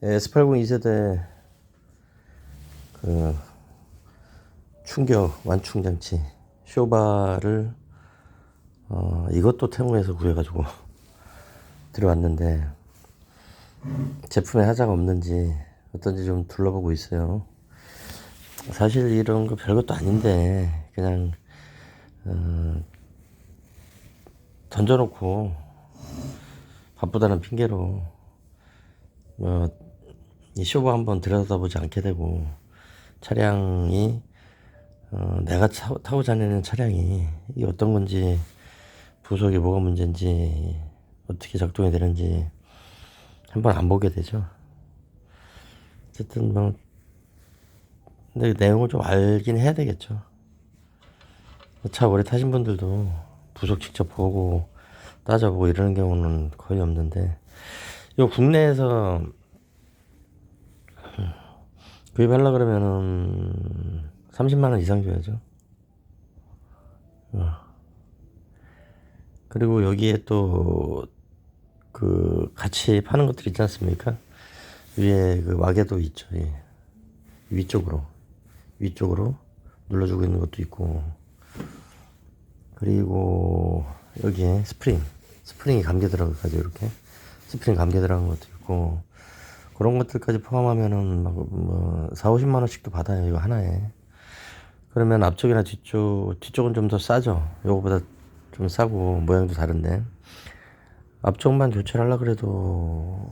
S80 2세대 그 충격 완충 장치 쇼바를 이것도 테무에서 구해가지고 들어왔는데 제품에 하자가 없는지 어떤지 좀 둘러보고 있어요. 사실 이런 거 별것도 아닌데 그냥 던져놓고 바쁘다는 핑계로 이 쇼바 한번 들여다보지 않게 되고 차량이 내가 타고 다니는 차량이 이게 어떤 건지 부속이 뭐가 문제인지 어떻게 작동이 되는지 한번 안 보게 되죠. 어쨌든 근데 내용을 좀 알긴 해야 되겠죠. 차 오래 타신 분들도 부속 직접 보고 따져보고 이러는 경우는 거의 없는데 이거 국내에서 구입하려고 그러면은 30만원 이상 줘야죠. 그리고 여기에 또 같이 파는 것들 있지 않습니까? 위에 그 와게도 있죠. 예. 위쪽으로 눌러주고 있는 것도 있고, 그리고 여기에 스프링이 감겨 들어가가지고 이렇게 스프링 감겨 들어간 것도 있고, 그런 것들까지 포함하면은 뭐 4, 50만 원씩도 받아요, 이거 하나에. 그러면 앞쪽이나 뒤쪽은 좀 더 싸죠. 요거보다 좀 싸고 모양도 다른데 앞쪽만 교체를 하려고 그래도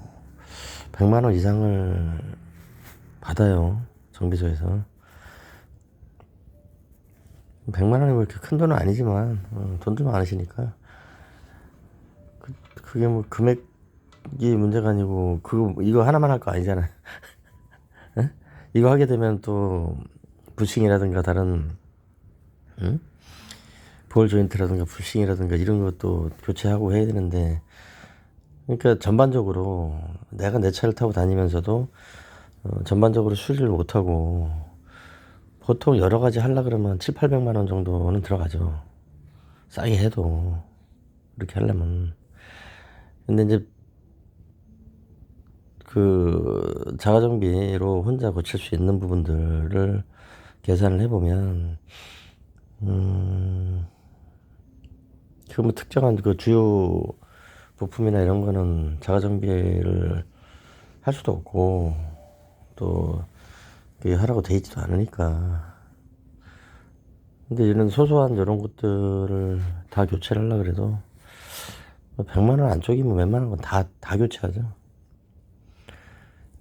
100만 원 이상을 받아요, 정비소에서. 100만 원이 뭐 이렇게 큰 돈은 아니지만 돈도 많으시니까 그게 뭐 금액이 문제가 아니고 이거 하나만 할 거 아니잖아요. 이거 하게 되면 또 부싱이라든가 다른 볼 조인트라든가 부싱이라든가 이런 것도 교체하고 해야 되는데, 그러니까 전반적으로 내가 내 차를 타고 다니면서도 전반적으로 수리를 못하고 보통 여러 가지 하려 그러면 7, 800만 원 정도는 들어가죠. 싸게 해도 이렇게 하려면. 근데 이제 자가정비로 혼자 고칠 수 있는 부분들을 계산을 해보면 뭐 특정한 주요 부품이나 이런 거는 자가정비를 할 수도 없고 또 그게 하라고 돼 있지도 않으니까. 근데 이런 소소한 이런 것들을 다 교체를 하려고 그래도 100만 원 안쪽이면 웬만한 건 다 교체하죠.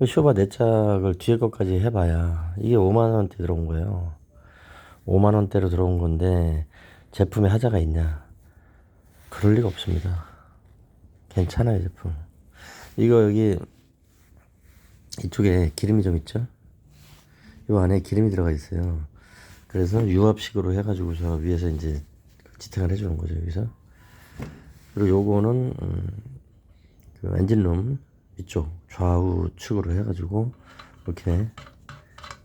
쇼바 내 짝을 뒤에 것까지 해봐야 이게 5만 원대 들어온 거예요. 5만 원대로 들어온 건데 제품에 하자가 있냐? 그럴 리가 없습니다. 괜찮아요, 제품. 이거 여기 이쪽에 기름이 좀 있죠? 이 안에 기름이 들어가 있어요. 그래서 유압식으로 해가지고서 위에서 이제 지탱을 해주는 거죠, 여기서. 그리고 요거는 엔진룸 이쪽 좌우측으로 해가지고 이렇게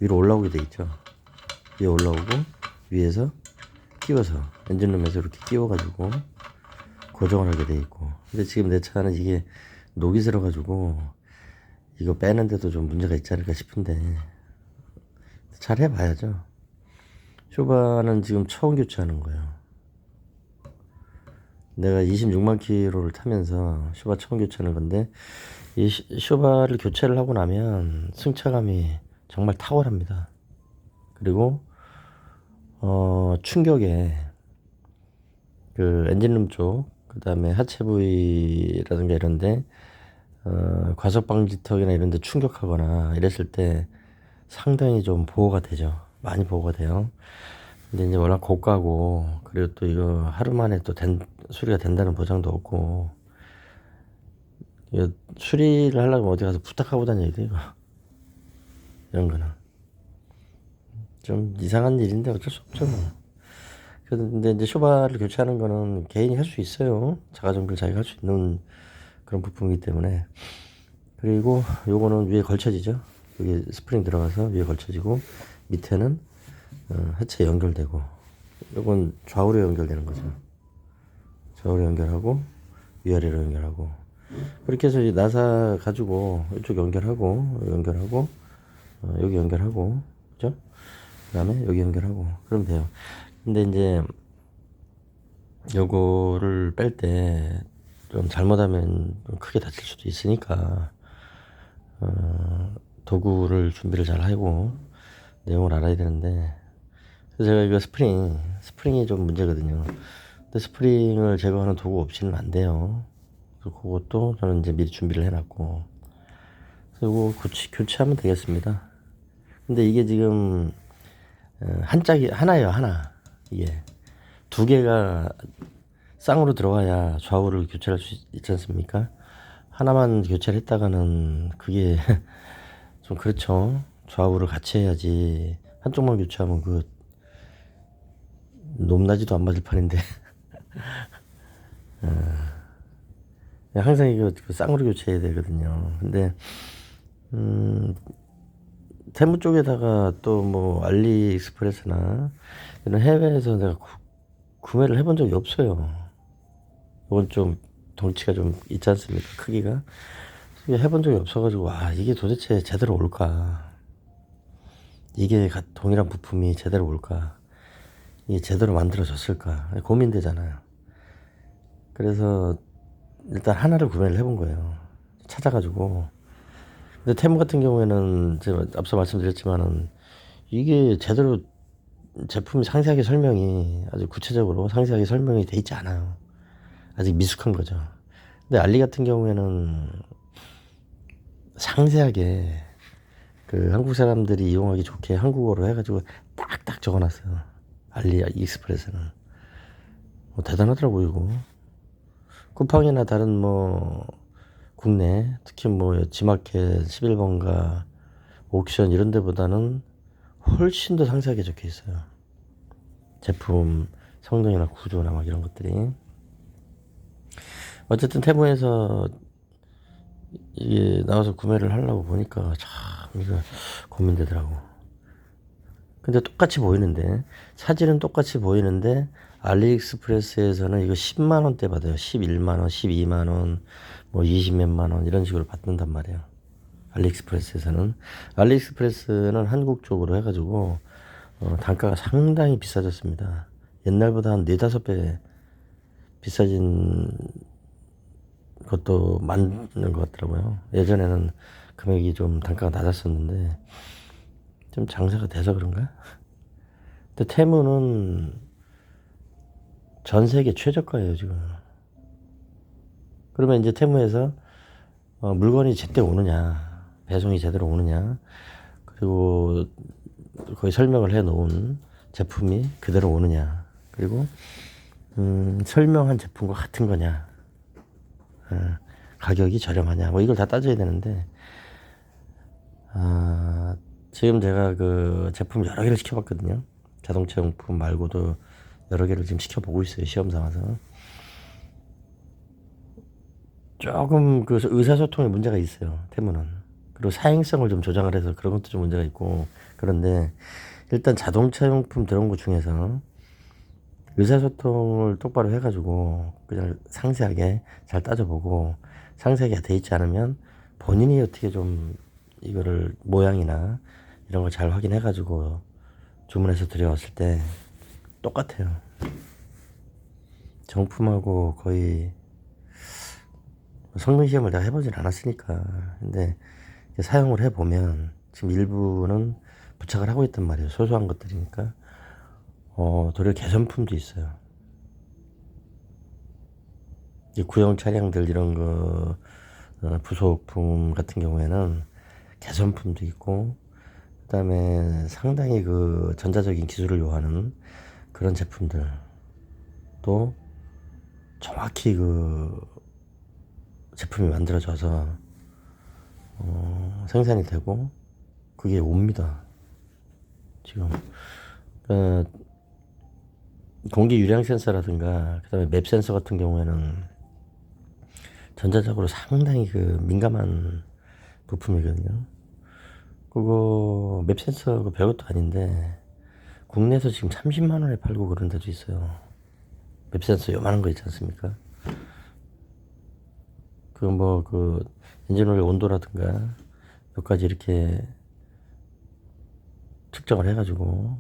위로 올라오게 돼 있죠. 위에 올라오고 위에서 끼워서 엔진룸에서 이렇게 끼워가지고 고정을 하게 돼 있고. 근데 지금 내 차는 이게 녹이 들어가지고 이거 빼는데도 좀 문제가 있지 않을까 싶은데 잘 해봐야죠. 쇼바는 지금 처음 교체하는 거예요. 내가 26만 킬로를 타면서 쇼바 처음 교체하는 건데 이 쇼바를 교체를 하고 나면 승차감이 정말 탁월합니다. 그리고 충격에 엔진룸 쪽, 그 다음에 하체 부위라든가 이런데 과속 방지턱이나 이런데 충격하거나 이랬을 때 상당히 좀 보호가 되죠. 많이 보호가 돼요. 근데 이제 워낙 고가고, 그리고 또 이거 하루 만에 또 수리가 된다는 보장도 없고, 이거 수리를 하려면 어디 가서 부탁하고 다녀야 돼, 이거. 이런 거는. 좀 이상한 일인데 어쩔 수 없죠, 뭐. 근데 이제 쇼바를 교체하는 거는 개인이 할 수 있어요. 자가정비를 자기가 할 수 있는 그런 부품이기 때문에. 그리고 요거는 위에 걸쳐지죠. 여기 스프링 들어가서 위에 걸쳐지고, 밑에는 하체 연결되고, 요건 좌우로 연결되는 거죠. 좌우로 연결하고 위아래로 연결하고. 그렇게 해서 이제 나사 가지고 이쪽 연결하고 여기 연결하고 그죠? 그다음에 여기 연결하고 그러면 돼요. 근데 이제 요거를 뺄 때 좀 잘못하면 좀 크게 다칠 수도 있으니까 도구를 준비를 잘 하고 내용을 알아야 되는데, 그래서 제가 이거 스프링이 좀 문제거든요. 근데 스프링을 제거하는 도구 없이는 안 돼요. 그래서 그것도 저는 이제 미리 준비를 해놨고, 그래서 이거 교체하면 되겠습니다. 근데 이게 지금 한 짝이 하나예요, 하나. 이게 두 개가 쌍으로 들어가야 좌우를 교체할 수 있지 않습니까? 하나만 교체를 했다가는 그게 좀 그렇죠. 좌우를 같이 해야지. 한쪽만 교체하면 그 높낮이도 안 맞을 판인데. 항상 이거 그 쌍으로 교체해야 되거든요. 근데 테무 쪽에다가 또 뭐 알리익스프레스나 이런 해외에서 내가 구매를 해본 적이 없어요. 이건 좀 덩치가 좀 있지 않습니까? 크기가. 해본 적이 없어가지고 와, 이게 도대체 제대로 올까? 이게 동일한 부품이 제대로 올까? 이게 제대로 만들어졌을까? 고민되잖아요. 그래서 일단 하나를 구매를 해본 거예요. 찾아가지고. 근데 테무 같은 경우에는 제가 앞서 말씀드렸지만은 이게 제대로 제품이 상세하게 설명이 아주 구체적으로 상세하게 설명이 돼 있지 않아요. 아직 미숙한 거죠. 근데 알리 같은 경우에는 상세하게 그 한국 사람들이 이용하기 좋게 한국어로 해가지고 딱딱 적어놨어요. 알리 익스프레스는 대단하더라고요. 이거 쿠팡이나 다른 뭐 국내 특히 뭐 지마켓 11번가 옥션 이런 데보다는 훨씬 더 상세하게 적혀 있어요. 제품 성능이나 구조나 막 이런 것들이. 어쨌든 테무에서 이게 나와서 구매를 하려고 보니까 참 이거 고민되더라고. 근데 똑같이 보이는데, 사진은 똑같이 보이는데 알리익스프레스에서는 이거 10만원대 받아요. 11만원 12만원 뭐 20몇만원 이런 식으로 받는단 말이에요. 알리익스프레스는 한국 쪽으로 해가지고 단가가 상당히 비싸졌습니다. 옛날보다 한 4~5배 비싸진 것도 맞는 것 같더라고요. 예전에는 금액이 좀 단가가 낮았었는데 좀 장사가 돼서 그런가? 근데 테무는 전 세계 최저가예요 지금. 그러면 이제 테무에서 물건이 제때 오느냐, 배송이 제대로 오느냐, 그리고 거의 설명을 해 놓은 제품이 그대로 오느냐, 그리고 설명한 제품과 같은 거냐, 가격이 저렴하냐, 뭐 이걸 다 따져야 되는데, 지금 제가 그 제품 여러 개를 시켜봤거든요. 자동차 용품 말고도 여러 개를 지금 시켜보고 있어요. 시험 삼아서. 조금 그 의사소통에 문제가 있어요. 테무는. 그리고 사행성을 좀 조장을 해서 그런 것도 좀 문제가 있고. 그런데 일단 자동차 용품 들어온 것 중에서 의사소통을 똑바로 해가지고 그냥 상세하게 잘 따져보고 상세하게 돼 있지 않으면 본인이 어떻게 좀 이거를 모양이나 이런 걸 잘 확인해가지고 주문해서 들여왔을 때 똑같아요. 정품하고 거의 성능 시험을 내가 해보진 않았으니까. 근데 사용을 해보면 지금 일부는 부착을 하고 있단 말이에요. 소소한 것들이니까. 도리어 개선품도 있어요. 이 구형 차량들 이런 거 부속품 같은 경우에는 개선품도 있고, 그다음에 상당히 그 전자적인 기술을 요하는 그런 제품들도 정확히 그 제품이 만들어져서 생산이 되고 그게 옵니다. 지금 공기 유량 센서라든가 그다음에 맵 센서 같은 경우에는 전자적으로 상당히 그 민감한 부품이거든요. 그거 맵 센서 그 별것도 아닌데 국내에서 지금 30만 원에 팔고 그런 데도 있어요. 맵 센서 요만한 거 있지 않습니까? 그 엔진오일 온도라든가 몇 가지 이렇게 측정을 해가지고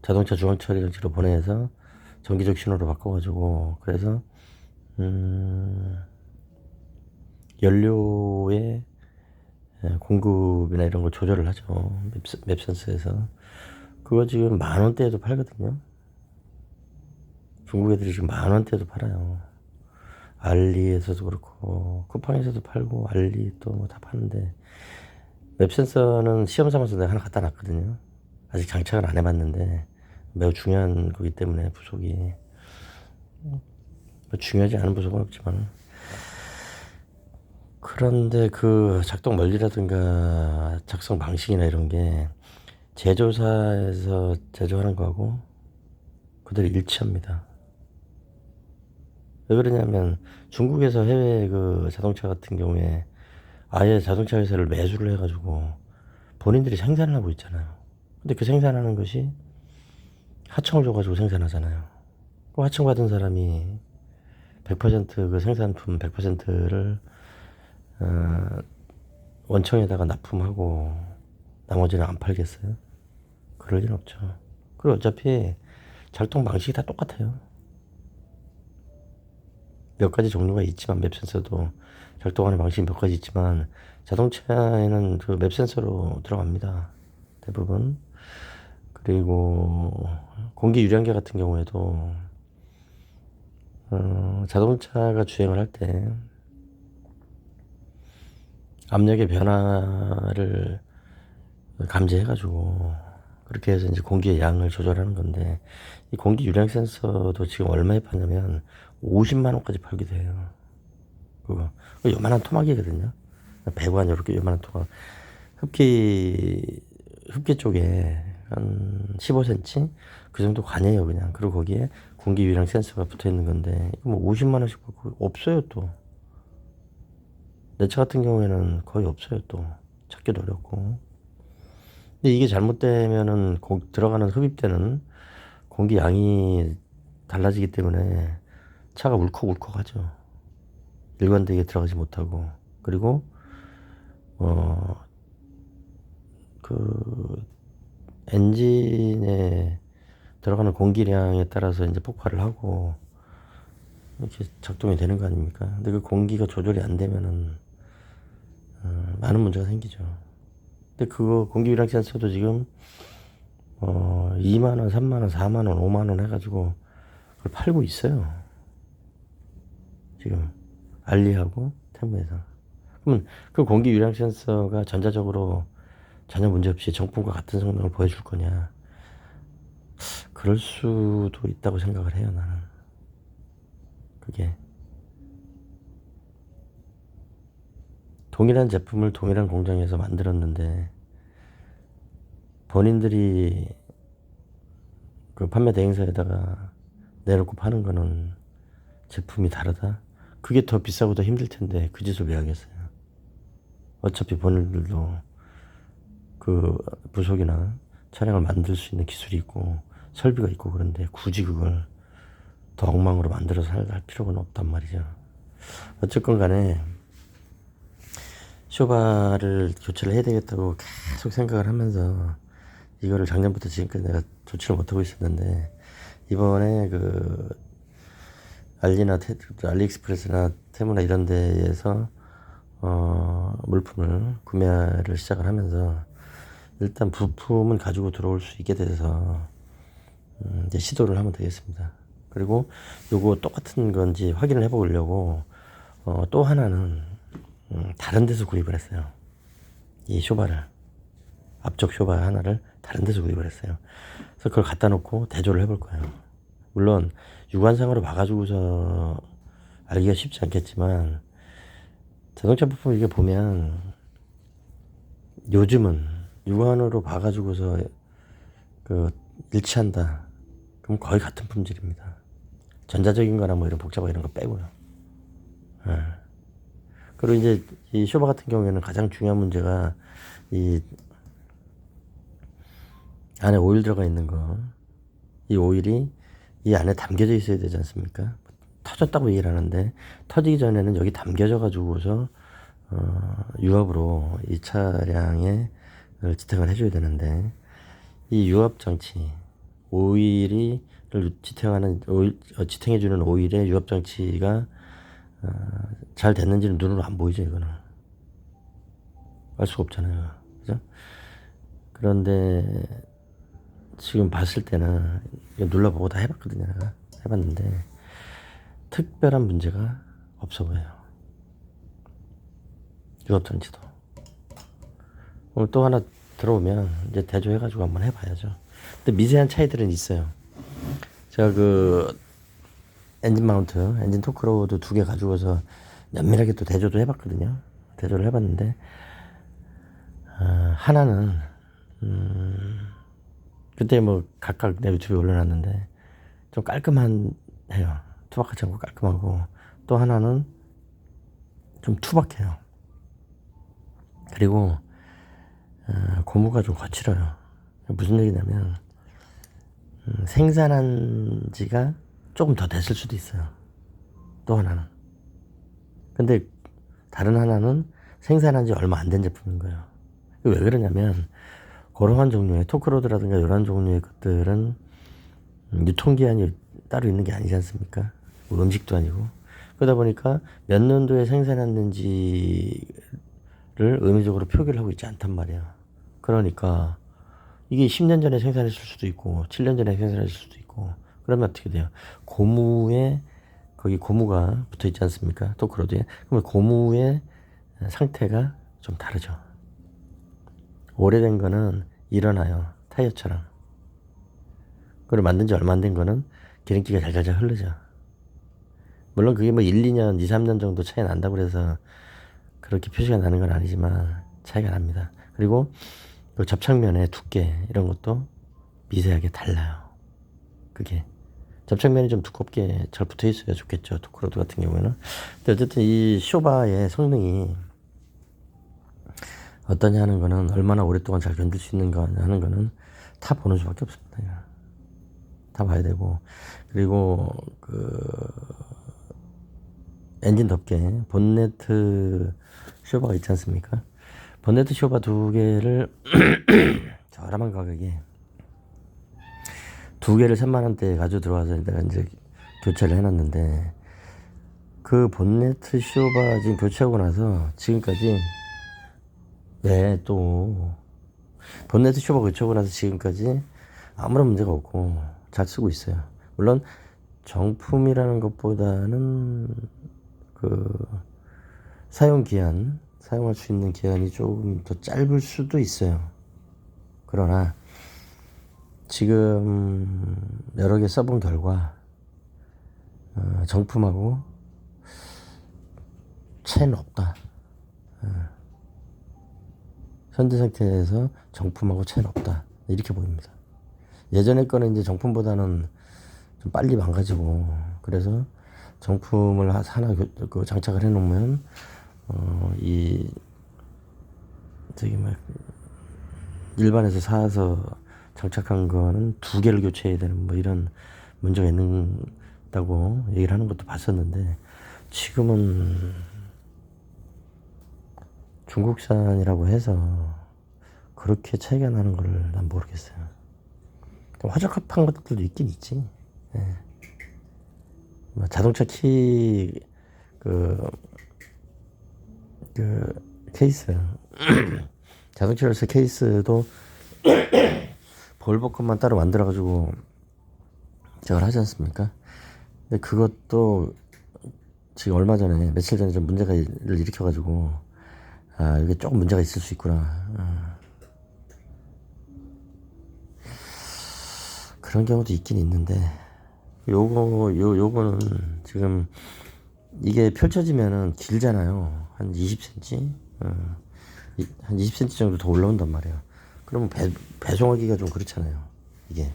자동차 중앙 처리장치로 보내서 전기적 신호로 바꿔가지고 그래서 연료의 공급이나 이런 걸 조절을 하죠. 맵센서에서. 그거 지금 10,000원대에도 팔거든요. 중국 애들이 지금 10,000원대에도 팔아요. 알리에서도 그렇고 쿠팡에서도 팔고 알리 또 뭐 다 파는데, 맵센서는 시험 삼아서 내가 하나 갖다 놨거든요. 아직 장착을 안 해봤는데 매우 중요한 거기 때문에 부속이 뭐 중요하지 않은 부속은 없지만, 그런데 그 작동 원리라든가 작성 방식이나 이런 게 제조사에서 제조하는 거하고 그대로 일치합니다. 왜 그러냐면 중국에서 해외 그 자동차 같은 경우에 아예 자동차 회사를 매수를 해가지고 본인들이 생산을 하고 있잖아요. 근데 그 생산하는 것이 하청을 줘가지고 생산하잖아요. 그 하청 받은 사람이 100%그 생산품 100%를 원청에다가 납품하고 나머지는 안 팔겠어요? 그럴 일 없죠. 그리고 어차피 작동 방식이 다 똑같아요. 몇 가지 종류가 있지만 맵센서도 작동하는 방식이 몇 가지 있지만 자동차에는 그 맵센서로 들어갑니다. 대부분. 그리고 공기 유량계 같은 경우에도 자동차가 주행을 할 때 압력의 변화를 감지해가지고 그렇게 해서 이제 공기의 양을 조절하는 건데, 이 공기 유량 센서도 지금 얼마에 파냐면 50만 원까지 팔기도 해요. 그거 요만한 토막이거든요. 배관 이렇게 요만한 토막. 흡기 쪽에 한 15cm 그 정도 관이에요 그냥. 그리고 거기에 공기 유량 센서가 붙어 있는 건데, 이거 뭐 50만 원씩 받고 없어요 또. 내 차 같은 경우에는 거의 없어요 또. 찾기도 어렵고. 근데 이게 잘못되면은 들어가는 흡입되는 공기 양이 달라지기 때문에 차가 울컥울컥하죠. 일관되게 들어가지 못하고. 그리고 그 엔진에 들어가는 공기량에 따라서 이제 폭발을 하고 이렇게 작동이 되는 거 아닙니까? 근데 그 공기가 조절이 안 되면은 많은 문제가 생기죠. 근데 그거 공기 유량 센서도 지금 2만 원, 3만 원, 4만 원, 5만 원 해가지고 그걸 팔고 있어요. 지금 알리하고 테무에서. 그러면 그 공기 유량 센서가 전자적으로 전혀 문제없이 정품과 같은 성능을 보여줄 거냐? 그럴 수도 있다고 생각을 해요, 나는. 그게 동일한 제품을 동일한 공장에서 만들었는데 본인들이 그 판매 대행사에다가 내놓고 파는 거는 제품이 다르다? 그게 더 비싸고 더 힘들 텐데 그 짓을 왜 하겠어요? 어차피 본인들도 그 부속이나 차량을 만들 수 있는 기술이 있고 설비가 있고, 그런데 굳이 그걸 더 엉망으로 만들어서 할 필요는 없단 말이죠. 어쨌건 간에 쇼바를 교체를 해야 되겠다고 계속 생각을 하면서 이거를 작년부터 지금까지 내가 조치를 못하고 있었는데, 이번에 그 알리익스프레스나 테무나 이런 데에서 물품을 구매를 시작을 하면서 일단 부품은 가지고 들어올 수 있게 돼서 이제 시도를 하면 되겠습니다. 그리고 요거 똑같은 건지 확인을 해보려고 또 하나는 다른 데서 구입을 했어요. 이 쇼바를, 앞쪽 쇼바 하나를 다른 데서 구입을 했어요. 그래서 그걸 갖다 놓고 대조를 해볼 거예요. 물론 육안상으로 봐가지고서 알기가 쉽지 않겠지만 자동차 부품 이게 보면 요즘은 육안으로 봐가지고서 그 일치한다. 그럼 거의 같은 품질입니다. 전자적인 거나 뭐 이런 복잡한 이런 거 빼고요. 예. 그리고 이제 이 쇼바 같은 경우에는 가장 중요한 문제가 이 안에 오일 들어가 있는 거. 이 오일이 이 안에 담겨져 있어야 되지 않습니까? 터졌다고 얘기를 하는데 터지기 전에는 여기 담겨져 가지고서 유압으로 이 차량에 지탱을 해줘야 되는데 이 유압 장치 오일을 지탱해주는 오일의 유압 장치가 잘 됐는지는 눈으로 안 보이죠. 이거는 알 수가 없잖아요. 그죠? 그런데 지금 봤을 때는 눌러보고 다 해봤거든요. 내가 해봤는데 특별한 문제가 없어 보여요. 유압 장치도. 오늘 또 하나 들어오면 이제 대조해가지고 한번 해봐야죠. 근데 미세한 차이들은 있어요. 제가 그 엔진 마운트, 엔진 토크로드 2개 가지고서 면밀하게 또 대조도 해봤거든요. 대조를 해봤는데 하나는 그때 뭐 각각 내 유튜브에 올려놨는데 좀 깔끔해요. 투박하지 않고 깔끔하고, 또 하나는 좀 투박해요. 그리고 고무가 좀 거칠어요. 무슨 얘기냐면 생산한 지가 조금 더 됐을 수도 있어요. 또 하나는. 근데 다른 하나는 생산한 지 얼마 안 된 제품인 거예요. 왜 그러냐면 그러한 종류의 토크로드라든가 이런 종류의 것들은 유통기한이 따로 있는 게 아니지 않습니까? 뭐 음식도 아니고. 그러다 보니까 몇 년도에 생산했는지를 의무적으로 표기를 하고 있지 않단 말이야. 그러니까 이게 10년 전에 생산했을 수도 있고 7년 전에 생산했을 수도 있고, 그러면 어떻게 돼요? 고무에, 거기 고무가 붙어 있지 않습니까? 토크로드에. 그러면 고무의 상태가 좀 다르죠. 오래된 거는 일어나요. 타이어처럼. 그리고 만든 지 얼마 안 된 거는 기름기가 잘잘잘 흐르죠. 물론 그게 뭐 1, 2년, 2, 3년 정도 차이 난다고 해서 그렇게 표시가 나는 건 아니지만 차이가 납니다. 그리고 그 접착면의 두께 이런 것도 미세하게 달라요. 그게 접착면이 좀 두껍게 잘 붙어 있어야 좋겠죠. 토크로드 같은 경우에는. 근데 어쨌든 이 쇼바의 성능이 어떠냐 하는 거는, 얼마나 오랫동안 잘 견딜 수 있는가 하는 거는 다 보는 수밖에 없습니다. 다 봐야 되고, 그리고 그 엔진 덮개 본네트 쇼바가 있지 않습니까? 본네트 쇼바 2개를 저렴한 가격에 2개를 3만원대에 가지고 들어와서 내가 이제 교체를 해놨는데, 그 본네트 쇼바 지금 교체하고 나서 지금까지, 네, 또 본네트 쇼바 교체하고 나서 지금까지 아무런 문제가 없고 잘 쓰고 있어요. 물론 정품이라는 것보다는 그 사용할 수 있는 기한이 조금 더 짧을 수도 있어요. 그러나 지금 여러 개 써본 결과 정품하고 차이는 없다. 현재 상태에서 정품하고 차이는 없다. 이렇게 보입니다. 예전에 거는 이제 정품보다는 좀 빨리 망가지고, 그래서 정품을 하나 장착을 해놓으면 저기 뭐 일반에서 사서 장착한 거는 2개를 교체해야 되는 뭐 이런 문제가 있는다고 얘기를 하는 것도 봤었는데, 지금은 중국산이라고 해서 그렇게 차이가 나는 걸 난 모르겠어요. 화적합한 것들도 있긴 있지. 예. 뭐 자동차 케이스 자동차 열쇠 케이스도 볼보 것만 따로 만들어가지고 저걸 하지 않습니까? 근데 그것도 지금 얼마 전에, 며칠 전에 좀 문제가 일으켜가지고, 이게 조금 문제가 있을 수 있구나. 그런 경우도 있긴 있는데, 요거는 지금 이게 펼쳐지면은 길잖아요. 한 20cm? 한 20cm 정도 더 올라온단 말이에요. 그러면 배송하기가 좀 그렇잖아요. 이게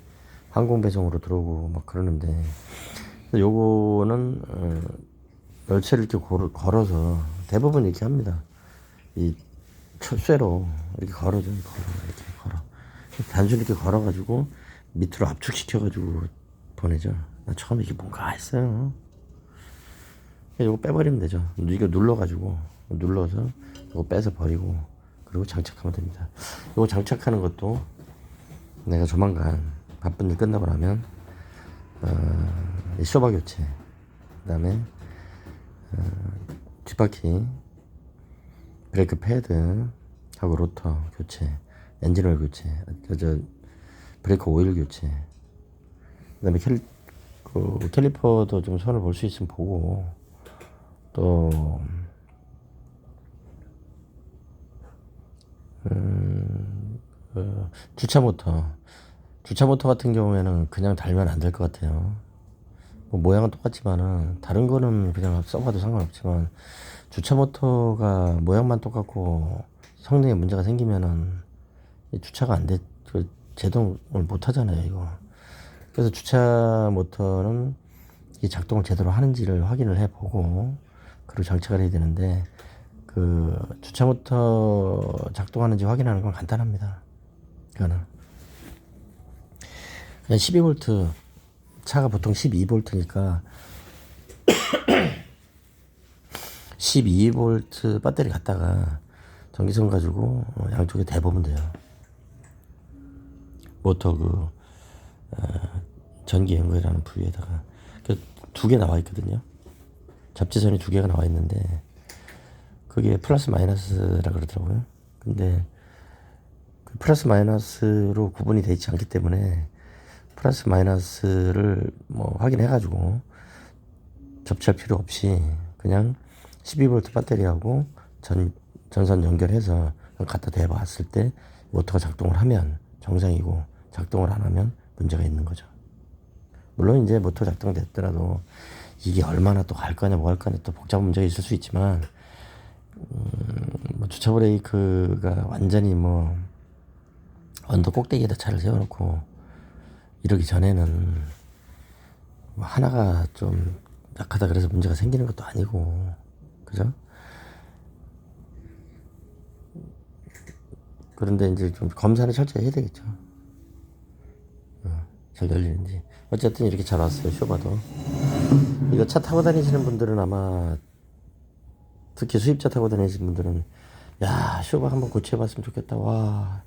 항공 배송으로 들어오고 막 그러는데, 요거는 열쇠를 이렇게 걸어서 대부분 이렇게 합니다. 이 쇠로 이렇게 걸어줘, 이렇게 걸어. 단순히 이렇게 걸어가지고 밑으로 압축시켜가지고 보내죠. 나 처음에 이게 뭔가 했어요. 이거 빼버리면 되죠. 이거 눌러가지고 눌러서 이거 빼서 버리고 그리고 장착하면 됩니다. 이거 장착하는 것도 내가 조만간 바쁜 일 끝나고 나면 이 쇼바 교체, 그다음에 뒷바퀴 브레이크 패드 하고 로터 교체, 엔진 오일 교체, 브레이크 오일 교체, 그다음에 캘리퍼도 좀 손을 볼 수 있으면 보고, 또 주차 모터 같은 경우에는 그냥 달면 안 될 것 같아요. 뭐 모양은 똑같지만은 다른 거는 그냥 써봐도 상관없지만 주차 모터가 모양만 똑같고 성능에 문제가 생기면은 주차가 안 돼, 제동을 못 하잖아요, 이거. 그래서 주차 모터는 이 작동을 제대로 하는지를 확인을 해보고 그리고 장착을 해야 되는데, 그 주차 모터 작동하는지 확인하는 건 간단합니다. 그거는 그냥 12V, 차가 보통 12V니까 12V 배터리 갖다가 전기선 가지고 양쪽에 대보면 돼요. 모터 전기 연결이라는 부위에다가 두 개 나와 있거든요. 잡지선이 두 개가 나와 있는데 그게 플러스 마이너스라 그러더라고요. 근데 그 플러스 마이너스로 구분이 되어 있지 않기 때문에 플러스 마이너스를 뭐 확인해가지고 접지할 필요 없이 그냥 12V 배터리하고 전선 연결해서 갖다 대봤을 때 모터가 작동을 하면 정상이고 작동을 안 하면 문제가 있는 거죠. 물론 이제 모터 작동됐더라도 이게 얼마나 또 갈 거냐 뭐 할 거냐 또 복잡한 문제가 있을 수 있지만, 뭐 주차 브레이크가 완전히 뭐 언덕 꼭대기에다 차를 세워놓고 이러기 전에는 뭐 하나가 좀 약하다 그래서 문제가 생기는 것도 아니고, 그죠? 그런데 이제 좀 검사는 철저히 해야 되겠죠. 잘 열리는지. 어쨌든 이렇게 잘 왔어요, 쇼바도. 이거 차 타고 다니시는 분들은 아마, 특히 수입차 타고 다니시는 분들은 야, 쇼바 한번 고쳐봤으면 좋겠다. 와,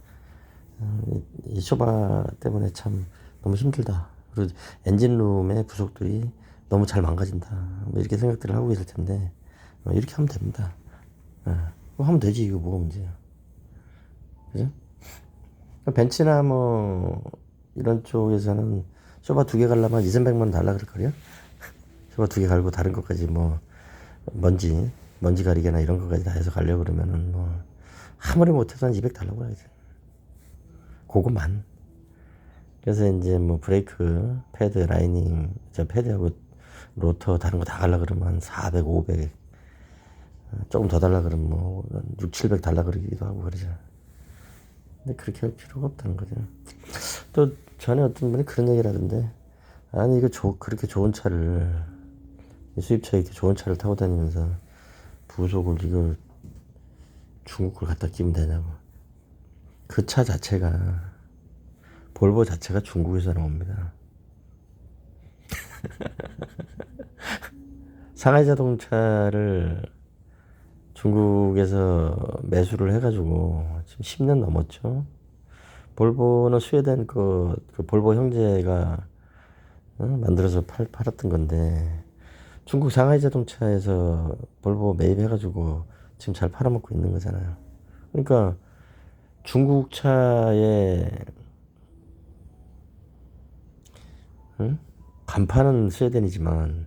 이 쇼바 때문에 참 너무 힘들다. 그리고 엔진룸의 부속들이 너무 잘 망가진다. 뭐 이렇게 생각들을 하고 계실 텐데, 이렇게 하면 됩니다. 뭐 하면 되지. 이거 뭐가 문제야. 그죠? 벤츠나 뭐 이런 쪽에서는 쇼바 두 개 갈라면 2,300만 달라 그럴걸요? 쇼바 두 개 갈고 다른 것까지 뭐 먼지 가리개나 이런 것까지 다 해서 가려고 그러면은 뭐 아무리 못해도 한 200 달라고 해야지. 그거만. 그래서 이제 뭐 브레이크 패드 라이닝, 저 패드하고 로터 다른 거 다 갈라 그러면 400, 500, 조금 더 달라 그러면 뭐 6, 700 달라 그러기도 하고 그러죠. 근데 그렇게 할 필요가 없다는 거죠. 또 전에 어떤 분이 그런 얘기를 하던데, 아니 이거 그렇게 좋은 차를, 수입차 이렇게 좋은 차를 타고 다니면서 부속을 이걸 중국 걸 갖다 끼면 되냐고. 그 차 자체가, 볼보 자체가 중국에서 나옵니다. 상하이 자동차를 중국에서 매수를 해가지고 지금 10년 넘었죠. 볼보는 스웨덴 그 볼보 형제가 만들어서 팔았던 건데, 중국 상하이 자동차에서 볼보 매입해가지고 지금 잘 팔아먹고 있는 거잖아요. 그러니까 중국 차에 간판은 스웨덴이지만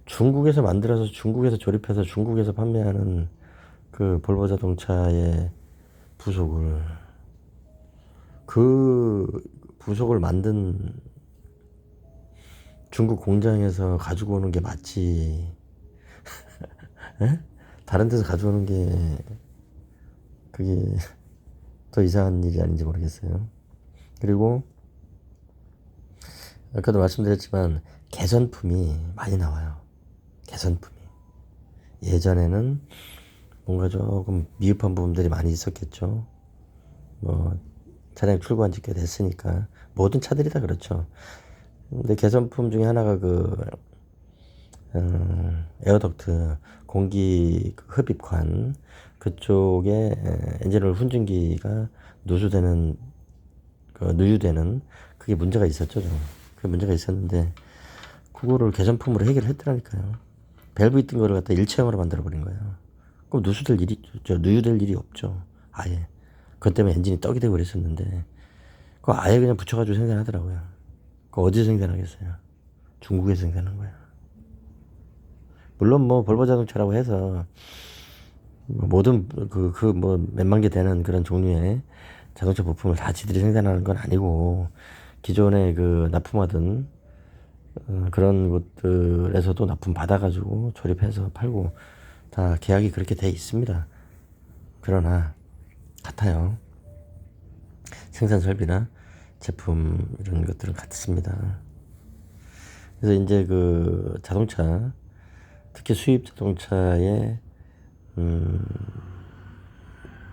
중국에서 만들어서 중국에서 조립해서 중국에서 판매하는 그 볼보 자동차의 부속을 만든 중국 공장에서 가지고 오는 게 맞지. 다른 데서 가져오는 게 그게 더 이상한 일이 아닌지 모르겠어요. 그리고 아까도 말씀드렸지만 개선품이 많이 나와요. 개선품이. 예전에는 뭔가 조금 미흡한 부분들이 많이 있었겠죠. 뭐 차량 출고한 지 꽤 됐으니까 모든 차들이 다 그렇죠. 근데 개선품 중에 하나가 에어덕트 공기 흡입관 그쪽에 엔진오일 훈증기가 누유되는 그게 문제가 있었죠. 좀. 그게 문제가 있었는데 그거를 개선품으로 해결했더라니까요. 밸브 있던 거를 갖다 일체형으로 만들어 버린 거예요. 그럼 누유될 일이 없죠. 아예. 그것 때문에 엔진이 떡이 되고 그랬었는데 그거 아예 그냥 붙여가지고 생산하더라고요. 그거 어디서 생산하겠어요? 중국에서 생산한 거야. 물론 뭐 볼보 자동차라고 해서 모든 뭐 몇만 개 되는 그런 종류의 자동차 부품을 다 지들이 생산하는 건 아니고 기존에 그 납품하던 그런 곳들에서도 납품 받아가지고 조립해서 팔고 다 계약이 그렇게 돼 있습니다. 그러나 같아요. 생산 설비나 제품 이런 것들은 같습니다. 그래서 이제 그 자동차 특히 수입 자동차의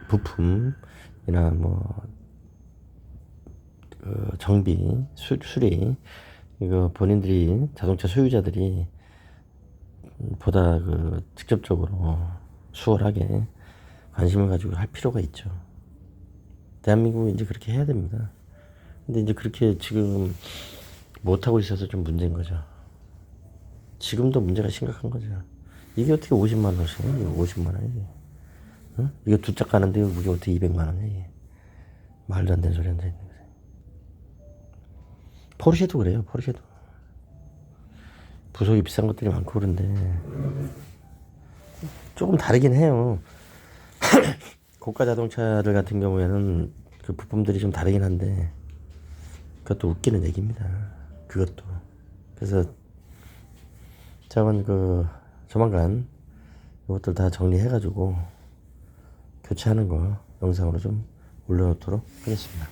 부품이나 뭐 정비, 수리 이거 본인들이 자동차 소유자들이 보다 그 직접적으로 수월하게 관심을 가지고 할 필요가 있죠. 대한민국은 이제 그렇게 해야 됩니다. 근데 이제 그렇게 지금 못하고 있어서 좀 문제인 거죠. 지금도 문제가 심각한 거죠. 이게 어떻게 50만 원씩? 이거 50만 원이지. 응? 이거 두 짝 가는데 이게 어떻게 200만 원이야? 이게. 말도 안 되는 소리 한다. 포르쉐도 그래요. 포르쉐도. 부속이 비싼 것들이 많고 그런데 조금 다르긴 해요. 고가 자동차들 같은 경우에는 그 부품들이 좀 다르긴 한데 그것도 웃기는 얘기입니다. 그것도. 그래서 조만간 이것들 다 정리해가지고 교체하는 거 영상으로 좀 올려놓도록 하겠습니다.